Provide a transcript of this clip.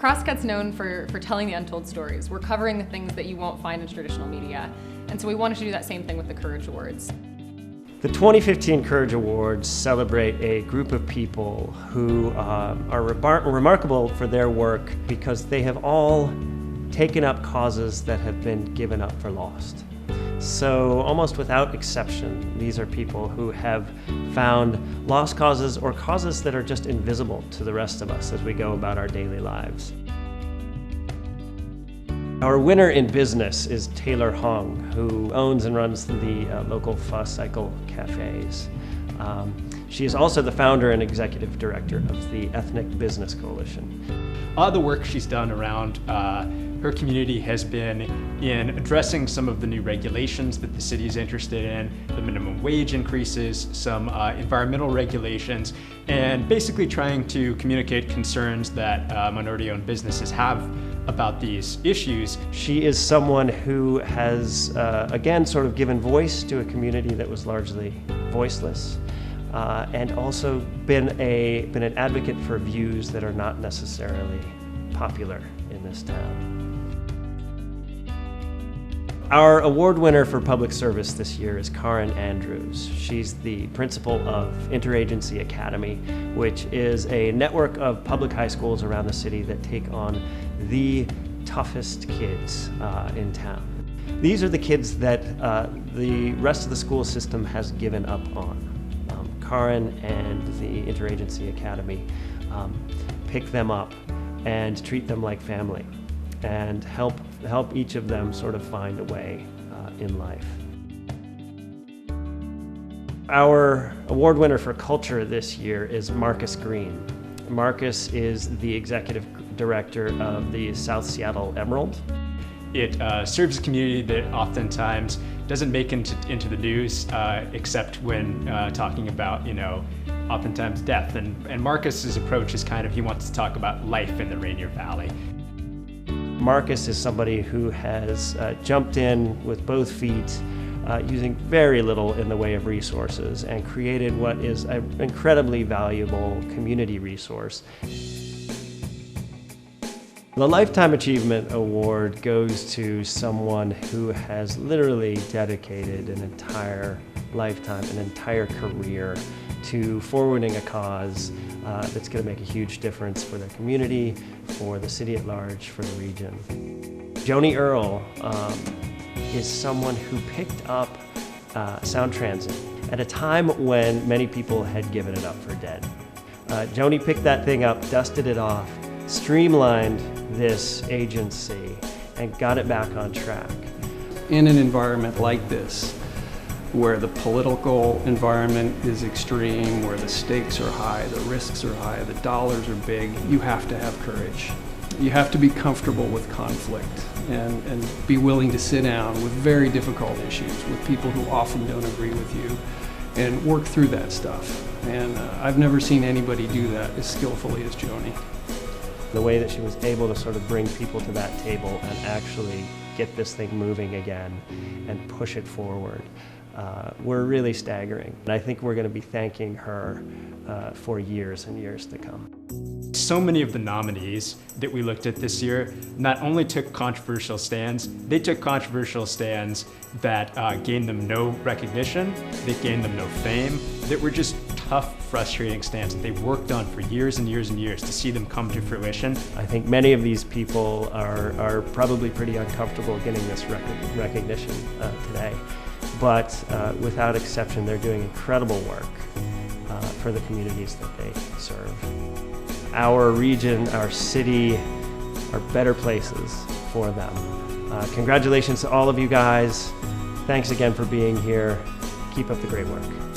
Crosscut's known for telling the untold stories. We're covering the things that you won't find in traditional media. And so we wanted to do that same thing with the Courage Awards. The 2015 Courage Awards celebrate a group of people who are remarkable for their work because they have all taken up causes that have been given up for lost. So almost without exception, these are people who have found lost causes or causes that are just invisible to the rest of us as we go about our daily lives. Our winner in business is Taylor Hong, who owns and runs the local Pho Cycle cafes. She is also the founder and executive director of the Ethnic Business Coalition. A lot of the work she's done around her community has been in addressing some of the new regulations that the city is interested in, the minimum wage increases, some environmental regulations, and basically trying to communicate concerns that minority-owned businesses have about these issues. She is someone who has, again, sort of given voice to a community that was largely voiceless, and also been an advocate for views that are not necessarily popular in this town. Our award winner for public service this year is Karen Andrews. She's the principal of Interagency Academy, which is a network of public high schools around the city that take on the toughest kids in town. These are the kids that the rest of the school system has given up on. Karen and the Interagency Academy pick them up and treat them like family and help each of them sort of find a way in life. Our award winner for culture this year is Marcus Green. Marcus is the executive director of the South Seattle Emerald. It serves a community that oftentimes doesn't make into the news except when talking about, oftentimes death. And Marcus's approach is he wants to talk about life in the Rainier Valley. Marcus is somebody who has jumped in with both feet, using very little in the way of resources, and created what is an incredibly valuable community resource. The Lifetime Achievement Award goes to someone who has literally dedicated an entire lifetime, an entire career to forwarding a cause that's going to make a huge difference for their community, for the city at large, for the region. Joni Earle is someone who picked up Sound Transit at a time when many people had given it up for dead. Joni picked that thing up, dusted it off, streamlined this agency, and got it back on track. In an environment like this, where the political environment is extreme, where the stakes are high, the risks are high, the dollars are big, you have to have courage. You have to be comfortable with conflict and be willing to sit down with very difficult issues, with people who often don't agree with you, and work through that stuff. And I've never seen anybody do that as skillfully as Joni. The way that she was able to sort of bring people to that table and actually get this thing moving again and push it forward were really staggering. And I think we're going to be thanking her for years and years to come. So many of the nominees that we looked at this year not only took controversial stands, they took controversial stands that gained them no recognition, that gained them no fame, that were just tough, frustrating stands that they worked on for years and years and years to see them come to fruition. I think many of these people are probably pretty uncomfortable getting this recognition today, but without exception, they're doing incredible work for the communities that they serve. Our region, our city are better places for them. Congratulations to all of you guys. Thanks again for being here. Keep up the great work.